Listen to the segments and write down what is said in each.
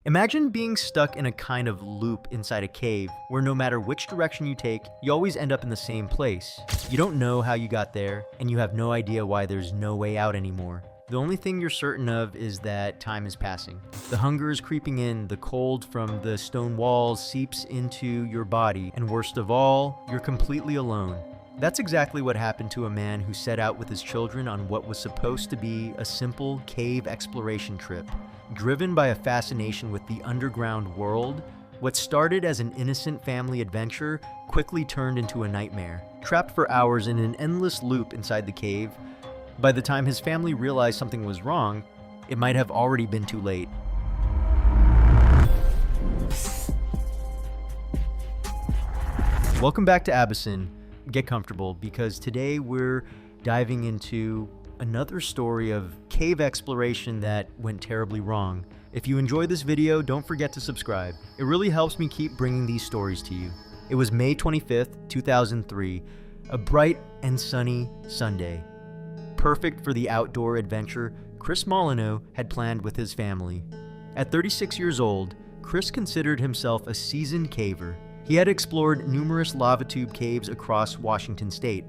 Imagine being stuck in a kind of loop inside a cave where no matter which direction you take, you always end up in the same place. You don't know how you got there, and you have no idea why there's no way out anymore. The only thing you're certain of is that time is passing. The hunger is creeping in, the cold from the stone walls seeps into your body, and worst of all, you're completely alone. That's exactly what happened to a man who set out with his children on what was supposed to be a simple cave exploration trip. Driven by a fascination with the underground world, what started as an innocent family adventure quickly turned into a nightmare. Trapped for hours in an endless loop inside the cave, by the time his family realized something was wrong, it might have already been too late. Welcome back to Abyssin. Get comfortable, because today we're diving into another story of cave exploration that went terribly wrong. If you enjoyed this video, don't forget to subscribe. It really helps me keep bringing these stories to you. It was May 25th, 2003, a bright and sunny Sunday. Perfect for the outdoor adventure Chris Molyneux had planned with his family. At 36 years old, Chris considered himself a seasoned caver. He had explored numerous lava tube caves across Washington state.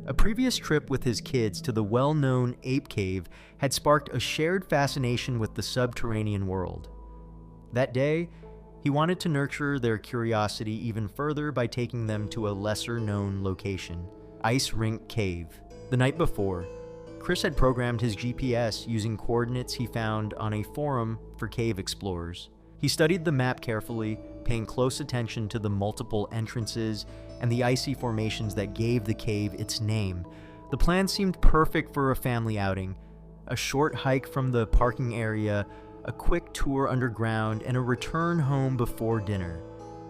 A previous trip with his kids to the well-known Ape Cave had sparked a shared fascination with the subterranean world. That day, he wanted to nurture their curiosity even further by taking them to a lesser-known location, Ice Rink Cave. The night before, Chris had programmed his GPS using coordinates he found on a forum for cave explorers. He studied the map carefully, paying close attention to the multiple entrances and the icy formations that gave the cave its name. The plan seemed perfect for a family outing: a short hike from the parking area, a quick tour underground, and a return home before dinner.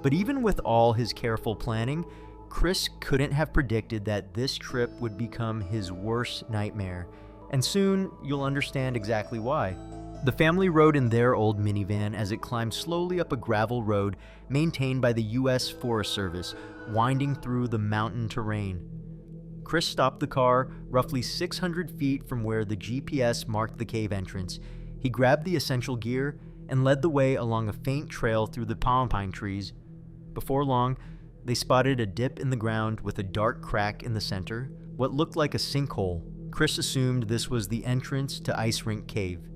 But even with all his careful planning, Chris couldn't have predicted that this trip would become his worst nightmare, and soon you'll understand exactly why. The family rode in their old minivan as it climbed slowly up a gravel road maintained by the U.S. Forest Service, winding through the mountain terrain. Chris stopped the car roughly 600 feet from where the GPS marked the cave entrance. He grabbed the essential gear and led the way along a faint trail through the palm pine trees. Before long, they spotted a dip in the ground with a dark crack in the center, what looked like a sinkhole. Chris assumed this was the entrance to Ice Rink Cave.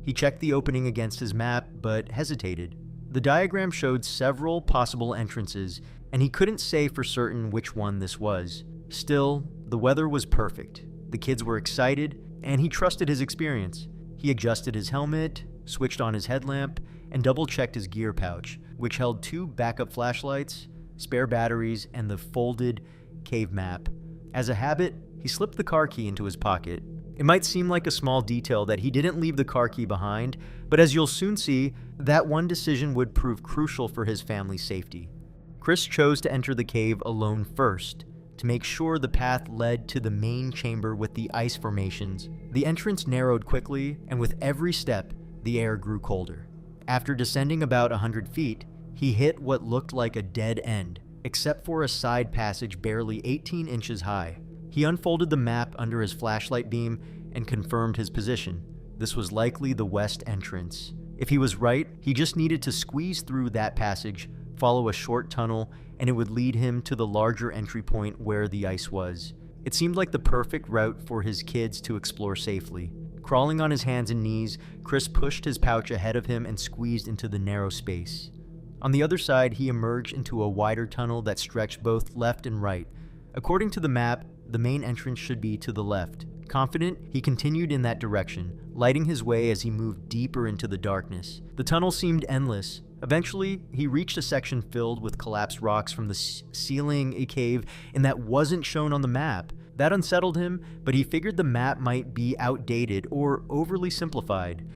He checked the opening against his map, but hesitated. The diagram showed several possible entrances, and he couldn't say for certain which one this was. Still, the weather was perfect. The kids were excited, and he trusted his experience. He adjusted his helmet, switched on his headlamp, and double-checked his gear pouch, which held 2 backup flashlights, spare batteries, and the folded cave map. As a habit, he slipped the car key into his pocket. It might seem like a small detail that he didn't leave the car key behind, but as you'll soon see, that one decision would prove crucial for his family's safety. Chris chose to enter the cave alone first, to make sure the path led to the main chamber with the ice formations. The entrance narrowed quickly, and with every step, the air grew colder. After descending about 100 feet, he hit what looked like a dead end, except for a side passage barely 18 inches high. He unfolded the map under his flashlight beam and confirmed his position. This was likely the west entrance. If he was right, he just needed to squeeze through that passage, follow a short tunnel, and it would lead him to the larger entry point where the ice was. It seemed like the perfect route for his kids to explore safely. Crawling on his hands and knees, Chris pushed his pouch ahead of him and squeezed into the narrow space. On the other side, he emerged into a wider tunnel that stretched both left and right. According to the map, the main entrance should be to the left. Confident, he continued in that direction, lighting his way as he moved deeper into the darkness. The tunnel seemed endless. Eventually, he reached a section filled with collapsed rocks from the ceiling, a cave, and that wasn't shown on the map. That unsettled him, but he figured the map might be outdated or overly simplified.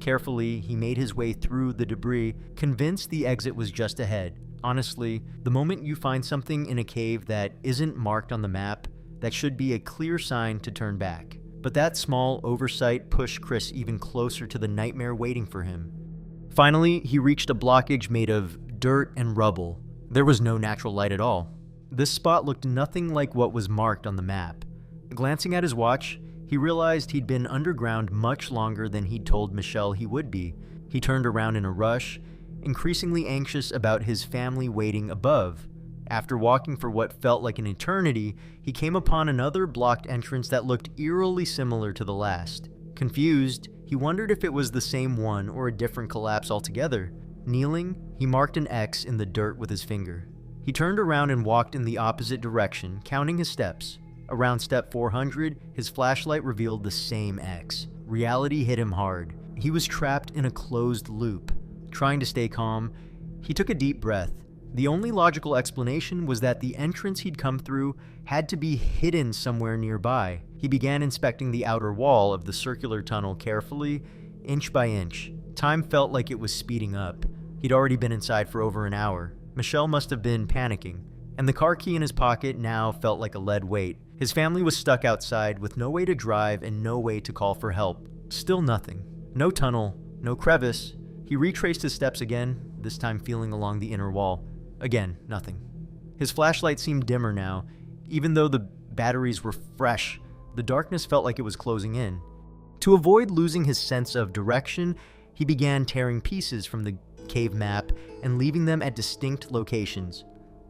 Carefully, he made his way through the debris, convinced the exit was just ahead. Honestly, the moment you find something in a cave that isn't marked on the map, that should be a clear sign to turn back. But that small oversight pushed Chris even closer to the nightmare waiting for him. Finally, he reached a blockage made of dirt and rubble. There was no natural light at all. This spot looked nothing like what was marked on the map. Glancing at his watch, he realized he'd been underground much longer than he'd told Michelle he would be. He turned around in a rush, increasingly anxious about his family waiting above. After walking for what felt like an eternity, he came upon another blocked entrance that looked eerily similar to the last. Confused, he wondered if it was the same one or a different collapse altogether. Kneeling, he marked an X in the dirt with his finger. He turned around and walked in the opposite direction, counting his steps. Around step 400, his flashlight revealed the same X. Reality hit him hard. He was trapped in a closed loop. Trying to stay calm, he took a deep breath. The only logical explanation was that the entrance he'd come through had to be hidden somewhere nearby. He began inspecting the outer wall of the circular tunnel carefully, inch by inch. Time felt like it was speeding up. He'd already been inside for over an hour. Michelle must have been panicking, and the car key in his pocket now felt like a lead weight. His family was stuck outside with no way to drive and no way to call for help. Still nothing. No tunnel, no crevice. He retraced his steps again, this time feeling along the inner wall. Again, nothing. His flashlight seemed dimmer now. Even though the batteries were fresh, the darkness felt like it was closing in. To avoid losing his sense of direction, he began tearing pieces from the cave map and leaving them at distinct locations.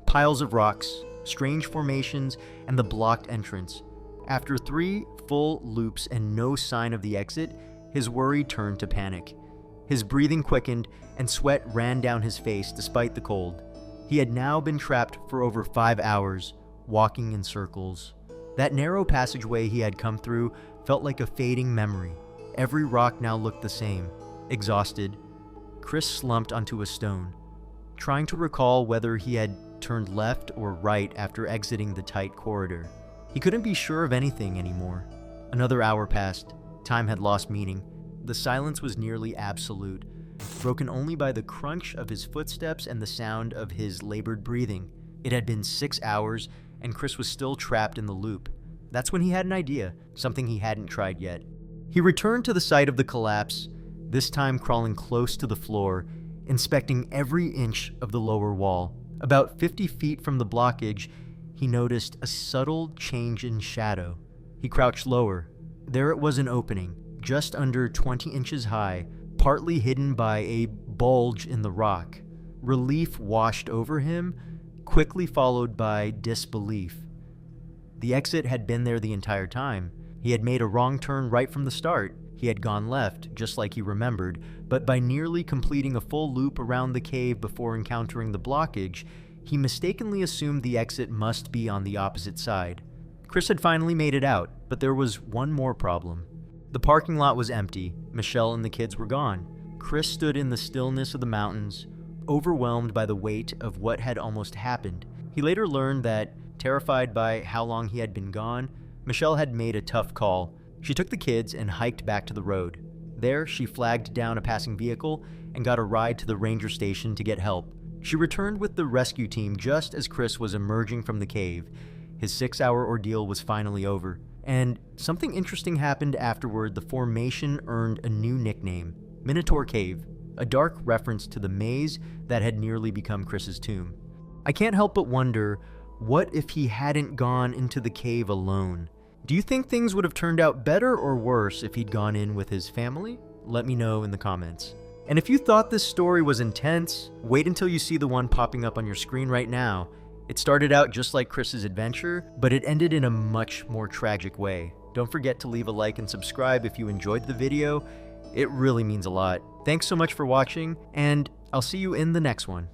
Piles of rocks, strange formations, and the blocked entrance. After 3 full loops and no sign of the exit, his worry turned to panic. His breathing quickened and sweat ran down his face despite the cold. He had now been trapped for over 5 hours, walking in circles. That narrow passageway he had come through felt like a fading memory. Every rock now looked the same. Exhausted, Chris slumped onto a stone, trying to recall whether he had turned left or right after exiting the tight corridor. He couldn't be sure of anything anymore. Another hour passed. Time had lost meaning. The silence was nearly absolute, broken only by the crunch of his footsteps and the sound of his labored breathing. It had been 6 hours, and Chris was still trapped in the loop. That's when he had an idea, something he hadn't tried yet. He returned to the site of the collapse, this time crawling close to the floor, inspecting every inch of the lower wall. About 50 feet from the blockage, he noticed a subtle change in shadow. He crouched lower. There it was, an opening, just under 20 inches high, partly hidden by a bulge in the rock. Relief washed over him, quickly followed by disbelief. The exit had been there the entire time. He had made a wrong turn right from the start. He had gone left, just like he remembered, but by nearly completing a full loop around the cave before encountering the blockage, he mistakenly assumed the exit must be on the opposite side. Chris had finally made it out, but there was one more problem. The parking lot was empty. Michelle and the kids were gone. Chris stood in the stillness of the mountains, overwhelmed by the weight of what had almost happened. He later learned that, terrified by how long he had been gone, Michelle had made a tough call. She took the kids and hiked back to the road. There, she flagged down a passing vehicle and got a ride to the ranger station to get help. She returned with the rescue team just as Chris was emerging from the cave. His 6-hour ordeal was finally over. And something interesting happened afterward. The formation earned a new nickname, Minotaur Cave, a dark reference to the maze that had nearly become Chris's tomb. I can't help but wonder, what if he hadn't gone into the cave alone? Do you think things would have turned out better or worse if he'd gone in with his family? Let me know in the comments. And if you thought this story was intense, wait until you see the one popping up on your screen right now. It started out just like Chris's adventure, but it ended in a much more tragic way. Don't forget to leave a like and subscribe if you enjoyed the video. It really means a lot. Thanks so much for watching, and I'll see you in the next one.